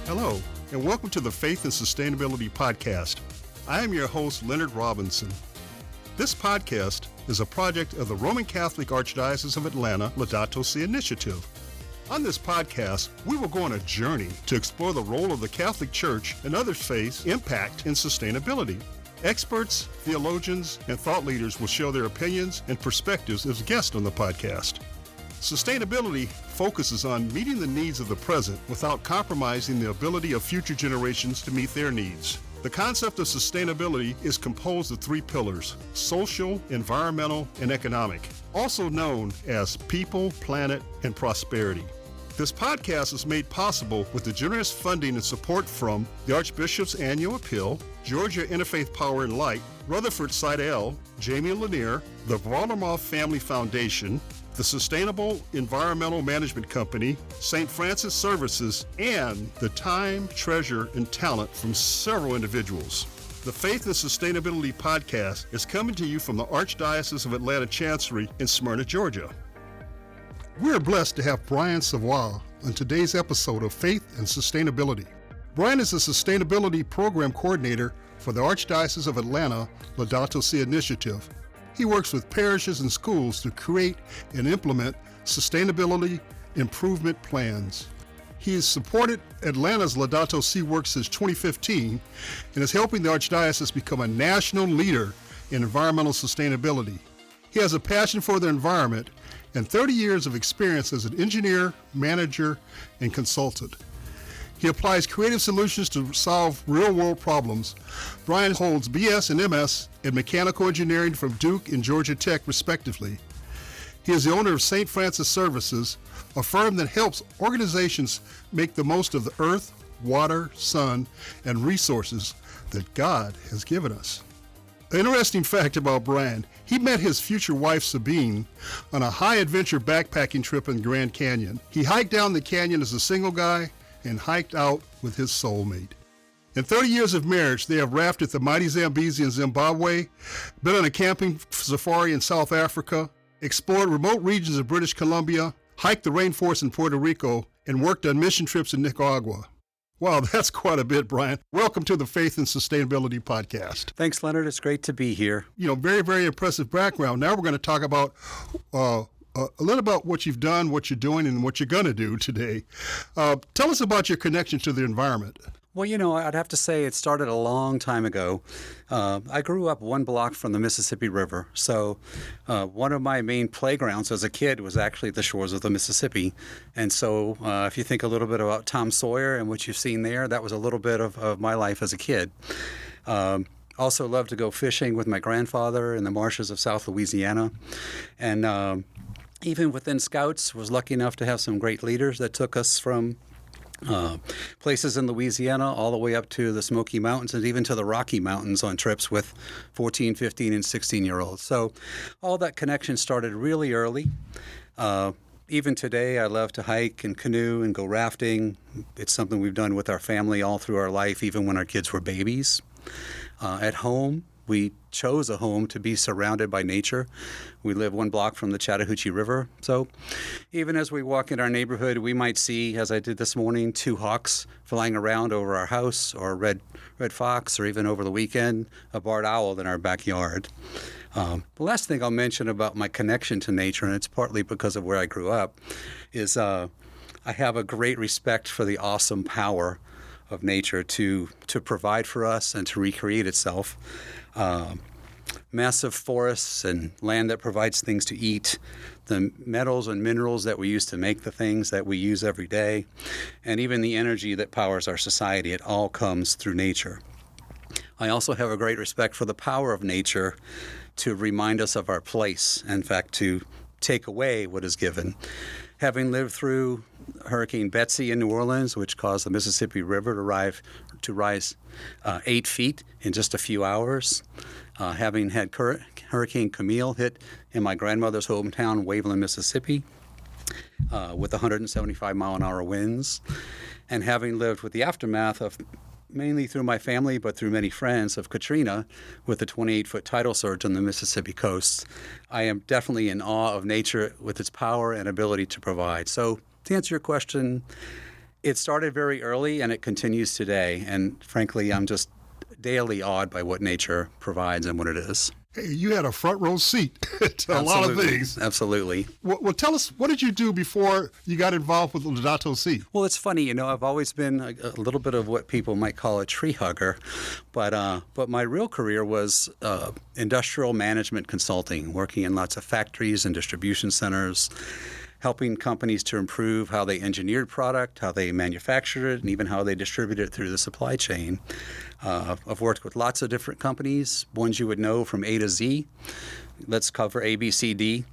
Hello, and welcome to the Faith and Sustainability Podcast. I am your host, Leonard Robinson. This podcast is a project of the Roman Catholic Archdiocese of Atlanta Laudato Si initiative. On this podcast, we will go on a journey to explore the role of the Catholic Church and other faiths' impact in sustainability. Experts, theologians, and thought leaders will share their opinions and perspectives as guests on the podcast. Sustainability focuses on meeting the needs of the present without compromising the ability of future generations to meet their needs. The concept of sustainability is composed of three pillars: social, environmental, and economic, also known as people, planet, and prosperity. This podcast is made possible with the generous funding and support from the Archbishop's Annual Appeal, Georgia Interfaith Power and Light, Rutherford Seidel, Jamie Lanier, the Varlamov Family Foundation, the Sustainable Environmental Management Company, St. Francis Services, and the time, treasure, and talent from several individuals. The Faith and Sustainability Podcast is coming to you from the Archdiocese of Atlanta Chancery in Smyrna, Georgia. We are blessed to have Brian Savoie on today's episode of Faith and Sustainability. Brian is a Sustainability Program Coordinator for the Archdiocese of Atlanta Laudato Si initiative. He works with parishes and schools to create and implement sustainability improvement plans. He has supported Atlanta's Laudato Si work since 2015 and is helping the Archdiocese become a national leader in environmental sustainability. He has a passion for the environment and 30 years of experience as an engineer, manager, and consultant. He applies creative solutions to solve real-world problems. Brian holds BS and MS in mechanical engineering from Duke and Georgia Tech, respectively. He is the owner of St. Francis Services, a firm that helps organizations make the most of the earth, water, sun, and resources that God has given us. An interesting fact about Brian: he met his future wife, Sabine, on a high-adventure backpacking trip in Grand Canyon. He hiked down the canyon as a single guy and hiked out with his soulmate. In 30 years of marriage, they have rafted the mighty Zambezi in Zimbabwe, been on a camping safari in South Africa, explored remote regions of British Columbia, hiked the rainforest in Puerto Rico, and worked on mission trips in Nicaragua. Wow, that's quite a bit, Brian. Welcome to the Faith and Sustainability Podcast. Thanks, Leonard. It's great to be here. Very, very impressive background. Now we're going to talk about a little about what you've done, what you're doing, and what you're going to do today. Tell us about your connection to the environment. Well, I'd have to say it started a long time ago. I grew up one block from the Mississippi River, so one of my main playgrounds as a kid was actually the shores of the Mississippi. And so if you think a little bit about Tom Sawyer and what you've seen there, that was a little bit of my life as a kid. Also loved to go fishing with my grandfather in the marshes of South Louisiana. And even within Scouts, was lucky enough to have some great leaders that took us from places in Louisiana all the way up to the Smoky Mountains and even to the Rocky Mountains on trips with 14, 15, and 16-year-olds. So all that connection started really early. Even today, I love to hike and canoe and go rafting. It's something we've done with our family all through our life, even when our kids were babies. At home, we chose a home to be surrounded by nature. We live one block from the Chattahoochee River. So even as we walk in our neighborhood, we might see, as I did this morning, 2 hawks flying around over our house, or a red fox, or even over the weekend, a barred owl in our backyard. The last thing I'll mention about my connection to nature, and it's partly because of where I grew up, is I have a great respect for the awesome power of nature to provide for us and to recreate itself. Massive forests and land that provides things to eat, the metals and minerals that we use to make the things that we use every day, and even the energy that powers our society. It all comes through nature. I also have a great respect for the power of nature to remind us of our place, in fact, to take away what is given. Having lived through Hurricane Betsy in New Orleans, which caused the Mississippi River to rise 8 feet in just a few hours, having had Hurricane Camille hit in my grandmother's hometown, Waveland, Mississippi, with 175-mile-an-hour winds, and having lived with the aftermath of, mainly through my family, but through many friends, of Katrina with a 28-foot tidal surge on the Mississippi coast, I am definitely in awe of nature with its power and ability to provide. So to answer your question, It started very early and it continues today. And frankly, I'm just daily awed by what nature provides and what it is. Hey, you had a front row seat to a lot of things. Absolutely. Well, tell us, what did you do before you got involved with Laudato Si? Well, it's funny, I've always been a little bit of what people might call a tree hugger, but my real career was industrial management consulting, working in lots of factories and distribution centers, helping companies to improve how they engineered product, how they manufactured it, and even how they distributed it through the supply chain. I've worked with lots of different companies, ones you would know from A to Z. Let's cover A, B, C, D.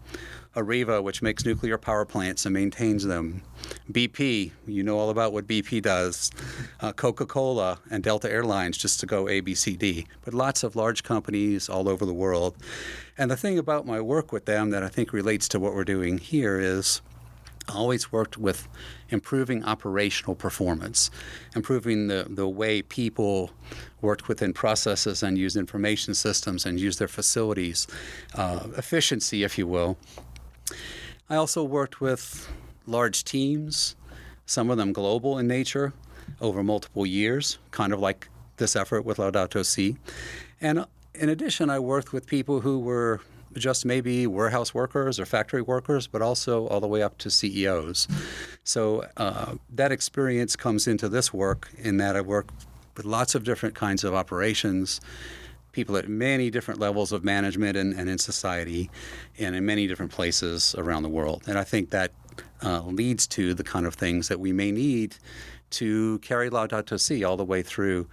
Areva, which makes nuclear power plants and maintains them. BP, you know all about what BP does. Coca-Cola and Delta Airlines, just to go A, B, C, D. But lots of large companies all over the world. And the thing about my work with them that I think relates to what we're doing here is I always worked with improving operational performance, improving the way people worked within processes and used information systems and used their facilities, efficiency, if you will. I also worked with large teams, some of them global in nature, over multiple years, kind of like this effort with Laudato Si. And in addition, I worked with people who were just maybe warehouse workers or factory workers, but also all the way up to CEOs. So that experience comes into this work in that I work with lots of different kinds of operations, people at many different levels of management and in society, and in many different places around the world. And I think that leads to the kind of things that we may need to carry Laudato Si all the way through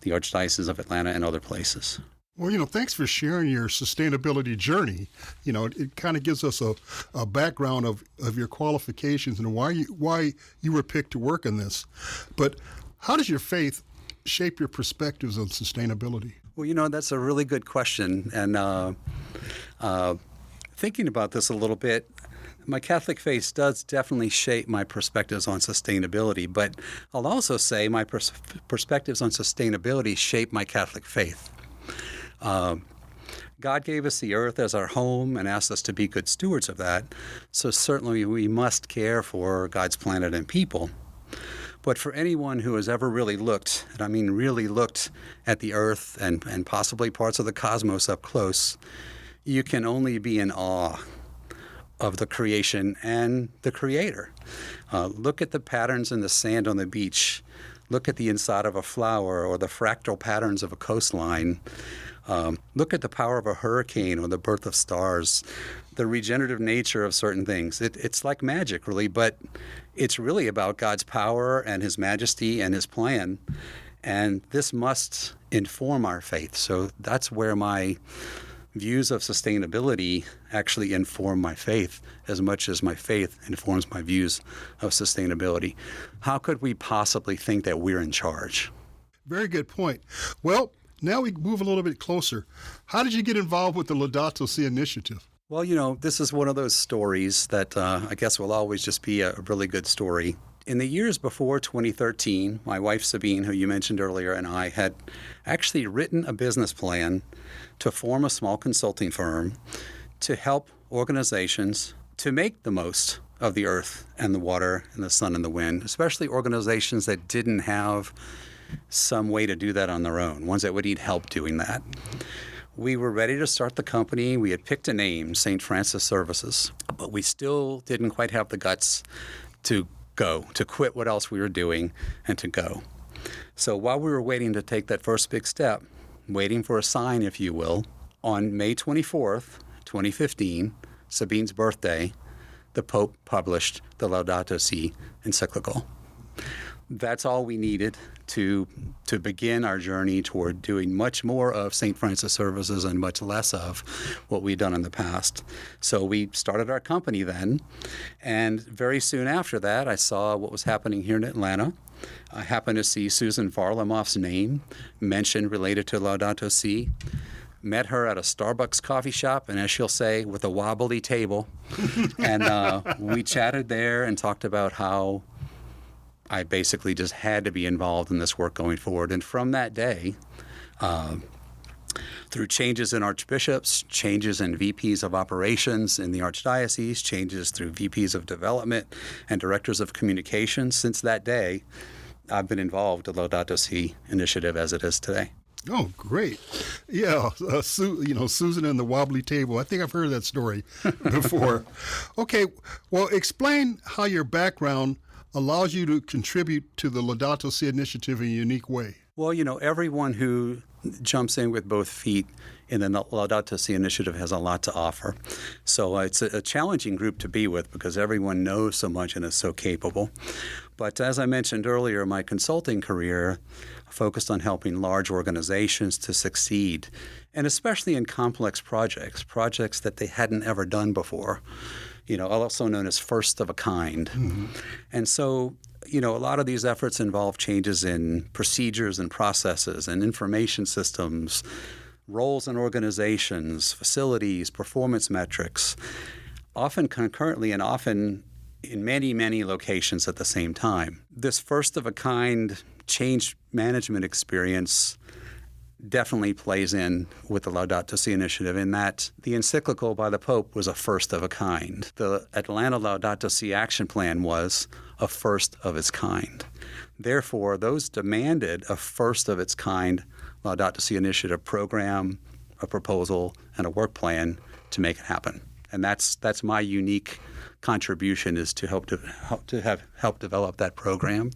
the Archdiocese of Atlanta and other places. Well, thanks for sharing your sustainability journey. It kind of gives us a background of your qualifications and why you were picked to work in this. But how does your faith shape your perspectives on sustainability? Well, that's a really good question. And thinking about this a little bit, my Catholic faith does definitely shape my perspectives on sustainability. But I'll also say my perspectives on sustainability shape my Catholic faith. God gave us the earth as our home and asked us to be good stewards of that. So certainly we must care for God's planet and people. But for anyone who has ever really looked, and I mean really looked at the earth and possibly parts of the cosmos up close, you can only be in awe of the creation and the Creator. Look at the patterns in the sand on the beach. Look at the inside of a flower or the fractal patterns of a coastline. Look at the power of a hurricane or the birth of stars, the regenerative nature of certain things. It's like magic, really, but it's really about God's power and His majesty and His plan. And this must inform our faith. So that's where my views of sustainability actually inform my faith as much as my faith informs my views of sustainability. How could we possibly think that we're in charge? Very good point. Well, now we move a little bit closer. How did you get involved with the Laudato Si initiative? Well, this is one of those stories that I guess will always just be a really good story. In the years before 2013, my wife Sabine, who you mentioned earlier, and I had actually written a business plan to form a small consulting firm to help organizations to make the most of the earth and the water and the sun and the wind, especially organizations that didn't have some way to do that on their own, ones that would need help doing that. We were ready to start the company. We had picked a name, St. Francis Services, but we still didn't quite have the guts to quit what else we were doing and to go. So while we were waiting to take that first big step, waiting for a sign, if you will, on May 24th, 2015, Sabine's birthday, the Pope published the Laudato Si encyclical. That's all we needed to begin our journey toward doing much more of St. Francis Services and much less of what we'd done in the past. So we started our company then, and very soon after that, I saw what was happening here in Atlanta. I happened to see Susan Varlamoff's name mentioned related to Laudato Si. Met her at a Starbucks coffee shop, and as she'll say, with a wobbly table. And we chatted there and talked about how I basically just had to be involved in this work going forward. And from that day, through changes in archbishops, changes in VPs of operations in the Archdiocese, changes through VPs of development and directors of communications. Since that day, I've been involved with the Laudato Si initiative as it is today. Oh, great. Yeah, Susan and the wobbly table. I think I've heard that story before. Okay, well, explain how your background allows you to contribute to the Laudato Si initiative in a unique way. Well, everyone who jumps in with both feet in the Laudato Si initiative has a lot to offer. So it's a challenging group to be with because everyone knows so much and is so capable. But as I mentioned earlier, my consulting career focused on helping large organizations to succeed, and especially in complex projects that they hadn't ever done before, also known as first of a kind. Mm-hmm. And so, a lot of these efforts involve changes in procedures and processes and information systems, roles in organizations, facilities, performance metrics, often concurrently and often in many, many locations at the same time. This first-of-a-kind change management experience definitely plays in with the Laudato Si initiative in that the encyclical by the Pope was a first of a kind. The Atlanta Laudato Si action plan was a first of its kind. Therefore, those demanded a first of its kind Laudato Si initiative program, a proposal, and a work plan to make it happen. And that's my unique contribution is to help develop that program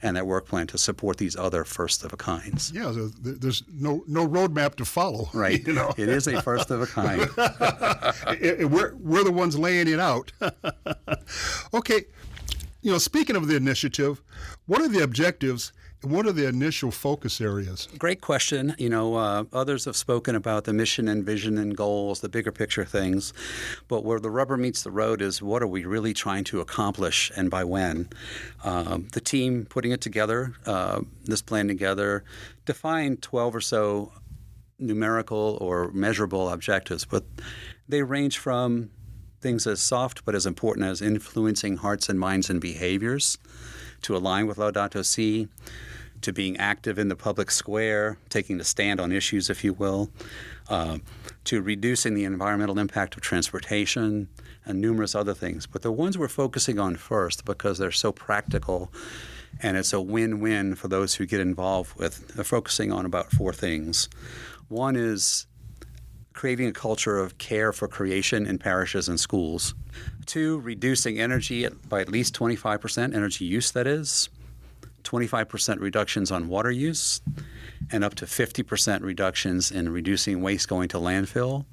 and that work plan to support these other first of a kinds. Yeah, there's no roadmap to follow. Right. It is a first of a kind. We're the ones laying it out. Okay. Speaking of the initiative, what are the objectives and what are the initial focus areas? Great question. Others have spoken about the mission and vision and goals, the bigger picture things. But where the rubber meets the road is what are we really trying to accomplish and by when? The team putting it together, this plan together, defined 12 or so numerical or measurable objectives. But they range from things as soft but as important as influencing hearts and minds and behaviors to align with Laudato Si, to being active in the public square, taking a stand on issues, if you will, to reducing the environmental impact of transportation, and numerous other things. But the ones we're focusing on first, because they're so practical and it's a win-win for those who get involved with, they're focusing on about 4 things. One is creating a culture of care for creation in parishes and schools. 2, reducing energy by at least 25%, energy use that is, 25% reductions on water use, and up to 50% reductions in reducing waste going to landfill,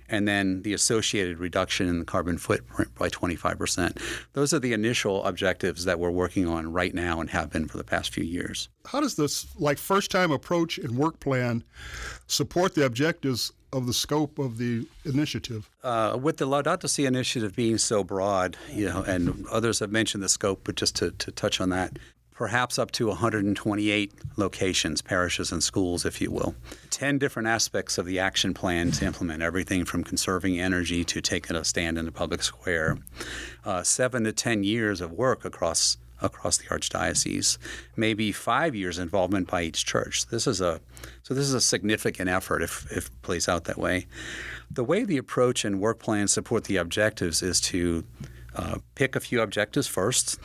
and then the associated reduction in the carbon footprint by 25%. Those are the initial objectives that we're working on right now and have been for the past few years. How does this first-time approach and work plan support the objectives of the scope of the initiative? With the Laudato Si initiative being so broad, and others have mentioned the scope, but just to touch on that, perhaps up to 128 locations, parishes and schools, if you will. 10 different aspects of the action plan to implement everything from conserving energy to taking a stand in the public square. 7 to 10 years of work across the Archdiocese, maybe 5 years involvement by each church. This is a significant effort if it plays out that way. The way the approach and work plans support the objectives is to pick a few objectives first,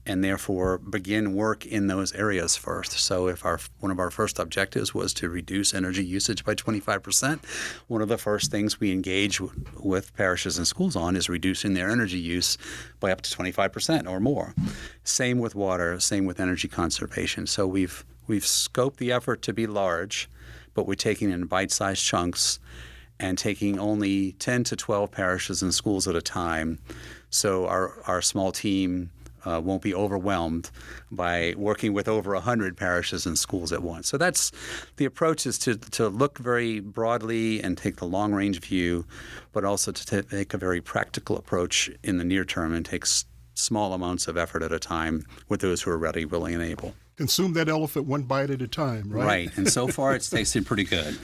and therefore begin work in those areas first. So if one of our first objectives was to reduce energy usage by 25%, one of the first things we engage with parishes and schools on is reducing their energy use by up to 25% or more. Same with water, same with energy conservation. So we've scoped the effort to be large, but we're taking in bite-sized chunks and taking only 10 to 12 parishes and schools at a time. So our small team won't be overwhelmed by working with over 100 parishes and schools at once. So that's the approach, is to look very broadly and take the long-range view, but also to take a very practical approach in the near term and take small amounts of effort at a time with those who are ready, willing, and able. Consume that elephant one bite at a time, right? Right, and so far it's tasted pretty good.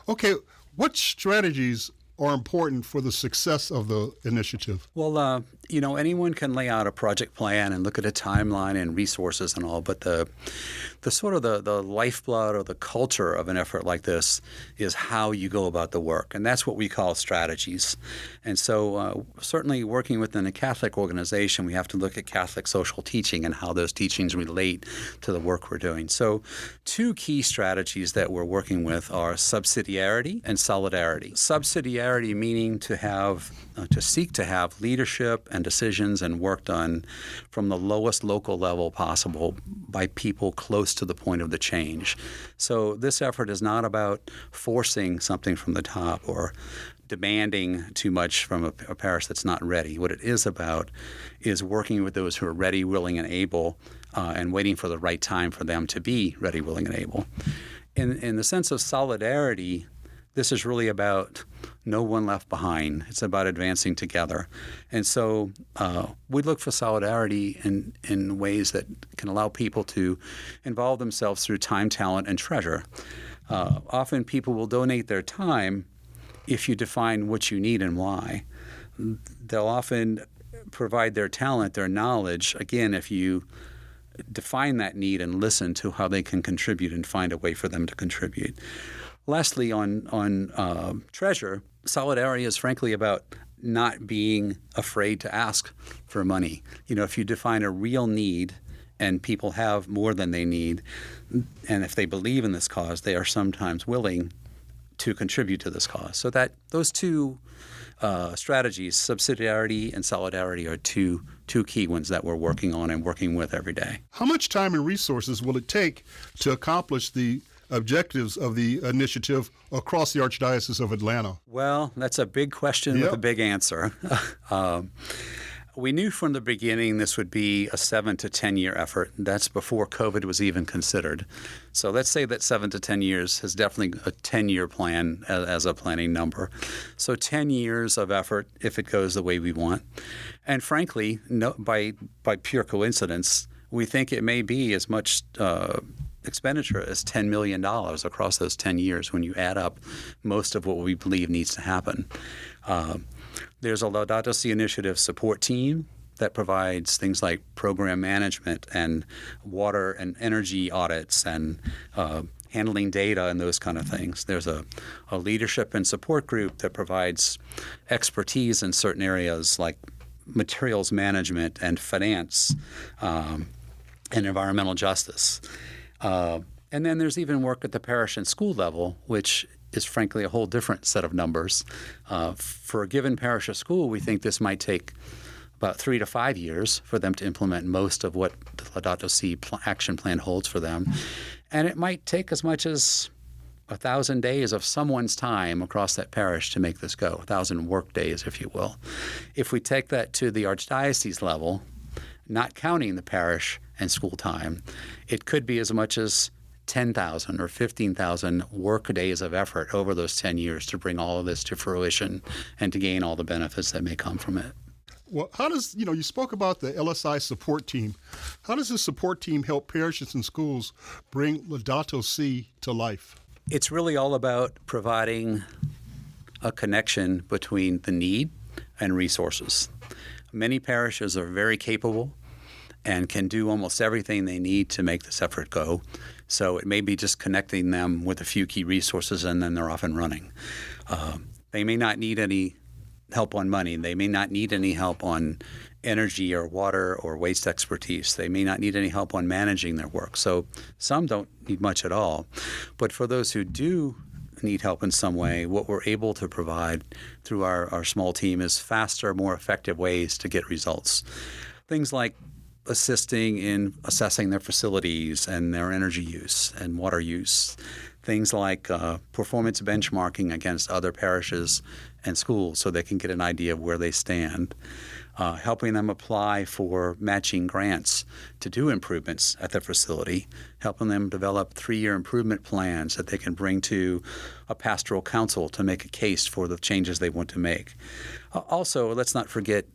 Okay, what strategies are important for the success of the initiative? Well, Anyone can lay out a project plan and look at a timeline and resources and all, but the sort of the lifeblood or the culture of an effort like this is how you go about the work, and that's what we call strategies. And so certainly working within a Catholic organization, we have to look at Catholic social teaching and how those teachings relate to the work we're doing. So two key strategies that we're working with are subsidiarity and solidarity. Subsidiarity meaning to seek to have leadership and decisions and work done from the lowest local level possible by people close to the point of the change. So this effort is not about forcing something from the top or demanding too much from a parish that's not ready. What it is about is working with those who are ready, willing, and able, and waiting for the right time for them to be ready, willing, and able. In the sense of solidarity, this is really about no one left behind. It's about advancing together. And so we look for solidarity in ways that can allow people to involve themselves through time, talent, and treasure. Often people will donate their time if you define what you need and why. They'll often provide their talent, their knowledge, again, if you define that need and listen to how they can contribute and find a way for them to contribute. Lastly, on treasure, solidarity is frankly about not being afraid to ask for money. If you define a real need and people have more than they need, and if they believe in this cause, they are sometimes willing to contribute to this cause. So that those two strategies, subsidiarity and solidarity, are two key ones that we're working on and working with every day. How much time and resources will it take to accomplish the objectives of the initiative across the Archdiocese of Atlanta? Well, that's a big question with a big answer. We knew from the beginning this would be a 7 to 10 year effort. That's before COVID was even considered. So let's say that 7 to 10 years is definitely a 10-year plan as a planning number. So 10 years of effort if it goes the way we want. And frankly, by pure coincidence, we think it may be as much expenditure as $10 million across those 10 years when you add up most of what we believe needs to happen. There's a Laudato Si initiative support team that provides things like program management and water and energy audits and handling data and those kind of things. There's a leadership and support group that provides expertise in certain areas like materials management and finance and environmental justice. And then there's even work at the parish and school level, which is frankly a whole different set of numbers. For a given parish or school, we think this might take about 3 to 5 years for them to implement most of what the Laudato Si action plan holds for them. And it might take as much as 1,000 days of someone's time across that parish to make this go, 1,000 work days, if you will. If we take that to the Archdiocese level, not counting the parish and school time, it could be as much as 10,000 or 15,000 work days of effort over those 10 years to bring all of this to fruition and to gain all the benefits that may come from it. Well, how does, you spoke about the LSI support team. How does the support team help parishes and schools bring Laudato Si to life? It's really all about providing a connection between the need and resources. Many parishes are very capable and can do almost everything they need to make this effort go. So it may be just connecting them with a few key resources and then they're off and running. They may not need any help on money. They may not need any help on energy or water or waste expertise. They may not need any help on managing their work. So some don't need much at all. But for those who do need help in some way, what we're able to provide through our small team is faster, more effective ways to get results. Things like assisting in assessing their facilities and their energy use and water use. Things like performance benchmarking against other parishes and schools so they can get an idea of where they stand. Helping them apply for matching grants to do improvements at their facility, helping them develop 3-year improvement plans that they can bring to a pastoral council to make a case for the changes they want to make. Also, let's not forget,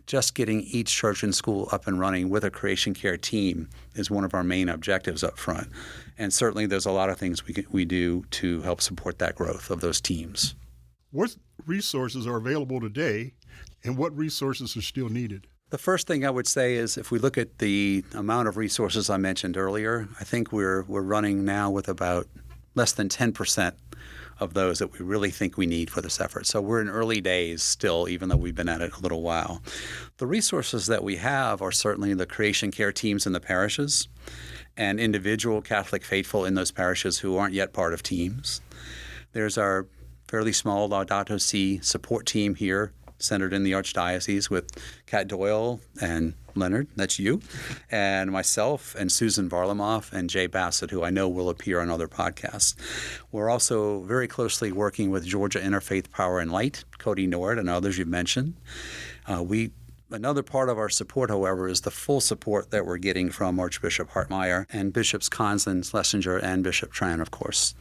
just getting each church and school up and running with a creation care team is one of our main objectives up front. And certainly there's a lot of things we do to help support that growth of those teams. What resources are available today and what resources are still needed? The first thing I would say is if we look at the amount of resources I mentioned earlier, I think we're running now with about less than 10% of those that we really think we need for this effort. So we're in early days still, even though we've been at it a little while. The resources that we have are certainly the creation care teams in the parishes and individual Catholic faithful in those parishes who aren't yet part of teams. There's our fairly small Laudato Si support team here, centered in the Archdiocese with Kat Doyle and Leonard, that's you, and myself and Susan Varlamoff and Jay Bassett, who I know will appear on other podcasts. We're also very closely working with Georgia Interfaith Power and Light, Cody Nord, and others you've mentioned. Another part of our support, however, is the full support that we're getting from Archbishop Hartmeyer and Bishops Conslin, Schlesinger, and Bishop Tran, of course.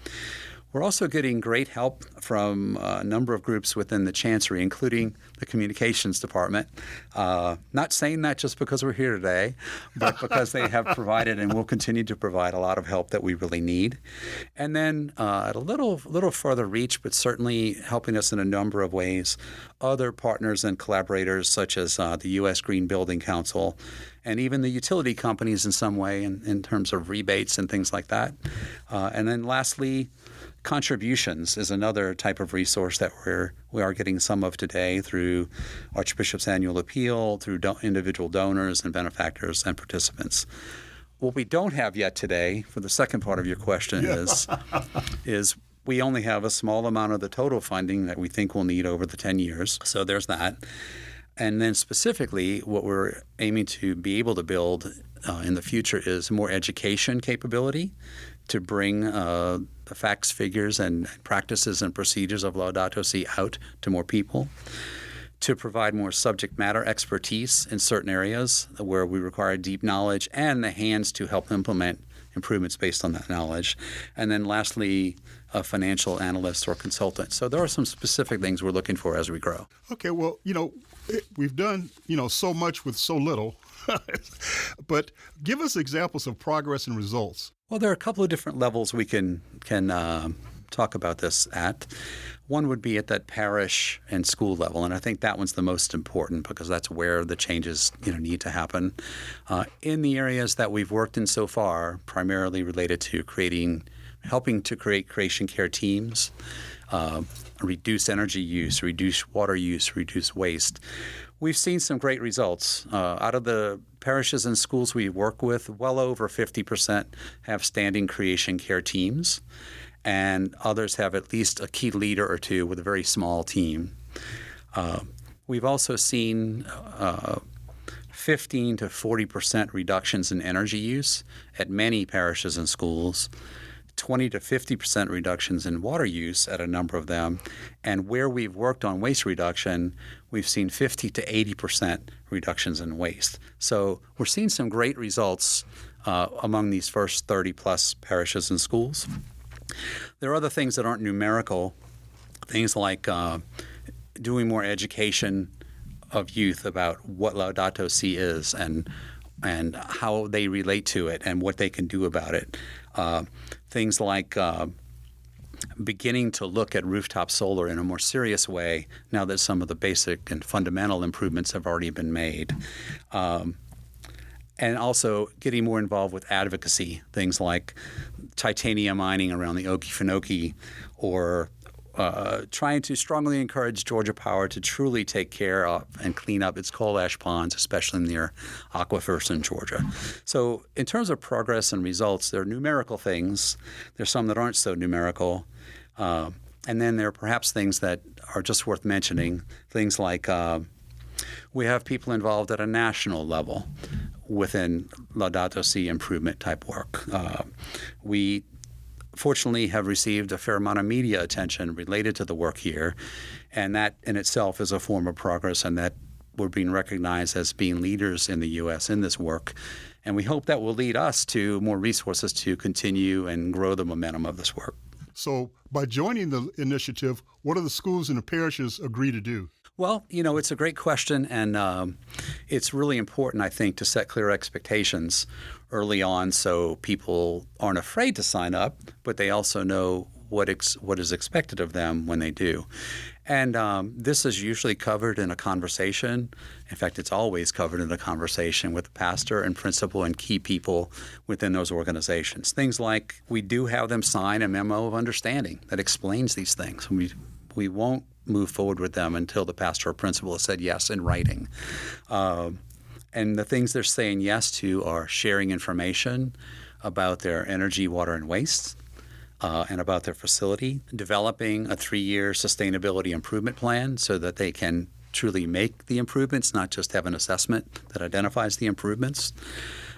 We're also getting great help from a number of groups within the Chancery, including the Communications Department. Not saying that just because we're here today, but because they have provided and will continue to provide a lot of help that we really need. And then at a little further reach, but certainly helping us in a number of ways, other partners and collaborators such as the U.S. Green Building Council and even the utility companies in some way in terms of rebates and things like that. And then lastly, contributions is another type of resource that we are getting some of today through Archbishop's Annual Appeal, through individual donors and benefactors and participants. What we don't have yet today, for the second part of your question, is we only have a small amount of the total funding that we think we'll need over the 10 years. So there's that. And then specifically, what we're aiming to be able to build in the future is more education capability to bring the facts, figures, and practices and procedures of Laudato Si out to more people, to provide more subject matter expertise in certain areas where we require deep knowledge and the hands to help implement improvements based on that knowledge. And then lastly, a financial analyst or consultant. So there are some specific things we're looking for as we grow. Okay, well, we've done, so much with so little. But give us examples of progress and results. Well, there are a couple of different levels we can talk about this at. One would be at that parish and school level, and I think that one's the most important because that's where the changes need to happen. In the areas that we've worked in so far, primarily related to helping to create creation care teams, reduce energy use, reduce water use, reduce waste. We've seen some great results. Out of the parishes and schools we work with, well over 50% have standing creation care teams, and others have at least a key leader or two with a very small team. We've also seen 15 to 40% reductions in energy use at many parishes and schools, 20 to 50% reductions in water use at a number of them. And where we've worked on waste reduction, we've seen 50 to 80% reductions in waste. So we're seeing some great results among these first 30-plus parishes and schools. There are other things that aren't numerical, things like doing more education of youth about what Laudato Si is and how they relate to it and what they can do about it. Things like beginning to look at rooftop solar in a more serious way now that some of the basic and fundamental improvements have already been made. And also getting more involved with advocacy, things like titanium mining around the Okefenokee, or trying to strongly encourage Georgia Power to truly take care of and clean up its coal ash ponds, especially near aquifers in Georgia. So in terms of progress and results, there are numerical things. There's some that aren't so numerical. And then there are perhaps things that are just worth mentioning, things like we have people involved at a national level within Laudato Si improvement type work. We fortunately have received a fair amount of media attention related to the work here, and that in itself is a form of progress, and that we're being recognized as being leaders in the U.S. in this work. And we hope that will lead us to more resources to continue and grow the momentum of this work. So by joining the initiative, what do the schools and the parishes agree to do? Well, it's a great question, and it's really important, I think, to set clear expectations early on so people aren't afraid to sign up, but they also know what is expected of them when they do. And this is usually covered in a conversation. In fact, it's always covered in a conversation with the pastor and principal and key people within those organizations. Things like we do have them sign a memo of understanding that explains these things. We won't move forward with them until the pastor or principal has said yes in writing. And the things they're saying yes to are sharing information about their energy, water, and waste, and about their facility, developing a 3-year sustainability improvement plan so that they can truly make the improvements, not just have an assessment that identifies the improvements.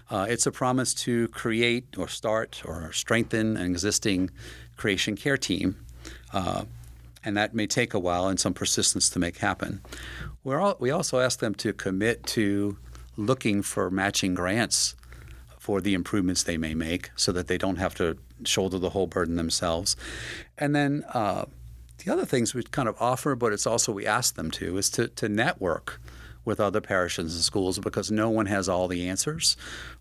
It's a promise to create or start or strengthen an existing creation care team, and that may take a while and some persistence to make happen. We also ask them to commit to looking for matching grants for the improvements they may make so that they don't have to shoulder the whole burden themselves. And then the other things we kind of offer, but it's also we ask them to, is to network with other parishes and schools because no one has all the answers,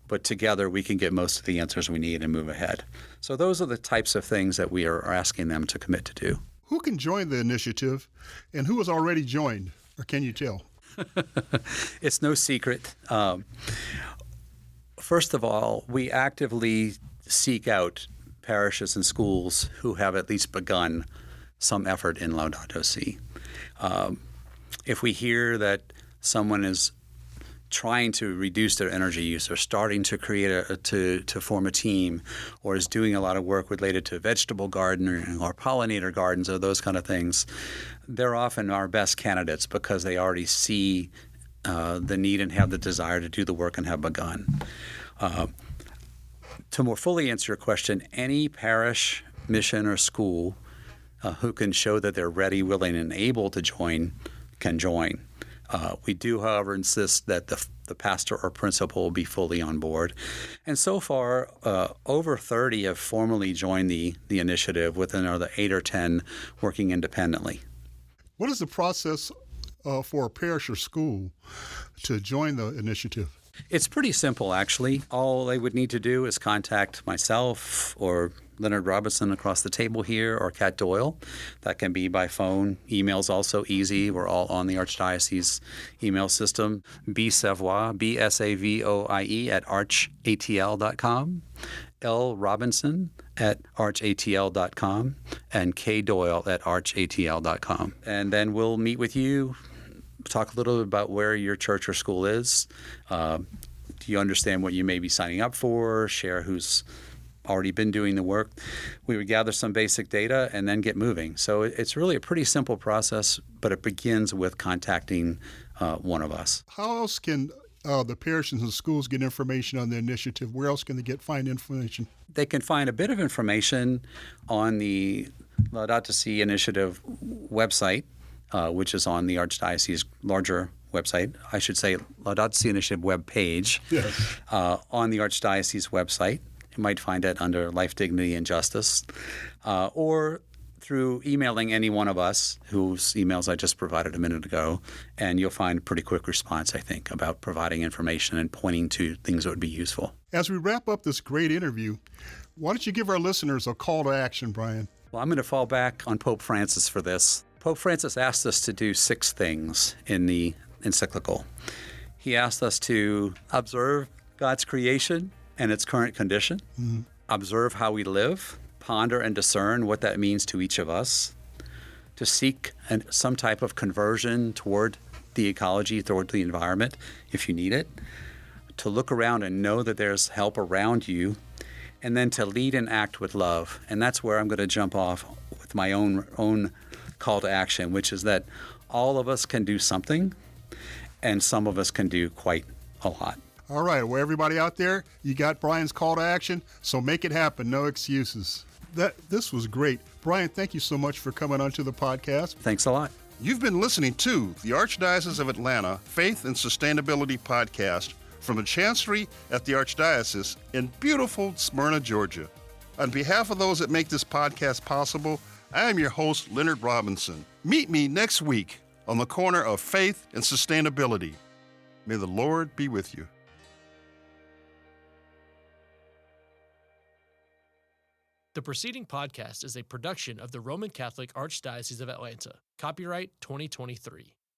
but together we can get most of the answers we need and move ahead. So those are the types of things that we are asking them to commit to do. Who can join the initiative and who has already joined, or can you tell? It's no secret. First of all, we actively seek out parishes and schools who have at least begun some effort in Laudato Si. If we hear that someone is trying to reduce their energy use or starting to create to form a team or is doing a lot of work related to vegetable gardening or pollinator gardens or those kind of things, they're often our best candidates because they already see the need and have the desire to do the work and have begun. To more fully answer your question, any parish, mission, or school who can show that they're ready, willing, and able to join can join. We do, however, insist that the pastor or principal be fully on board. And so far, over 30 have formally joined the initiative, with another 8 or 10 working independently. What is the process for a parish or school to join the initiative? It's pretty simple, actually. All they would need to do is contact myself or Leonard Robinson across the table here, or Kat Doyle. That can be by phone. Email's also easy. We're all on the Archdiocese email system. Savoie, Savoie at archatl.com, L Robinson at archatl.com, and K Doyle at archatl.com. And then we'll meet with you, talk a little bit about where your church or school is. Do you understand what you may be signing up for? Share who's already been doing the work. We would gather some basic data and then get moving. So it's really a pretty simple process, but it begins with contacting one of us. How else can the parishes and schools get information on the initiative? Where else can they find information? They can find a bit of information on the Laudato Si initiative website, which is on the Archdiocese larger website. I should say Laudato Si initiative web page. Yes. On the Archdiocese website. You might find it under Life, Dignity, and Justice, or through emailing any one of us, whose emails I just provided a minute ago, and you'll find a pretty quick response, I think, about providing information and pointing to things that would be useful. As we wrap up this great interview, why don't you give our listeners a call to action, Brian? Well, I'm going to fall back on Pope Francis for this. Pope Francis asked us to do 6 things in the encyclical. He asked us to observe God's creation and its current condition, observe how we live, ponder and discern what that means to each of us, to seek some type of conversion toward the ecology, toward the environment, if you need it, to look around and know that there's help around you, and then to lead and act with love. And that's where I'm going to jump off with my own call to action, which is that all of us can do something, and some of us can do quite a lot. All right, well, everybody out there, you got Brian's call to action, so make it happen. No excuses. This was great. Brian, thank you so much for coming onto the podcast. Thanks a lot. You've been listening to the Archdiocese of Atlanta Faith and Sustainability Podcast from the Chancery at the Archdiocese in beautiful Smyrna, Georgia. On behalf of those that make this podcast possible, I am your host, Leonard Robinson. Meet me next week on the corner of faith and sustainability. May the Lord be with you. The preceding podcast is a production of the Roman Catholic Archdiocese of Atlanta. Copyright 2023.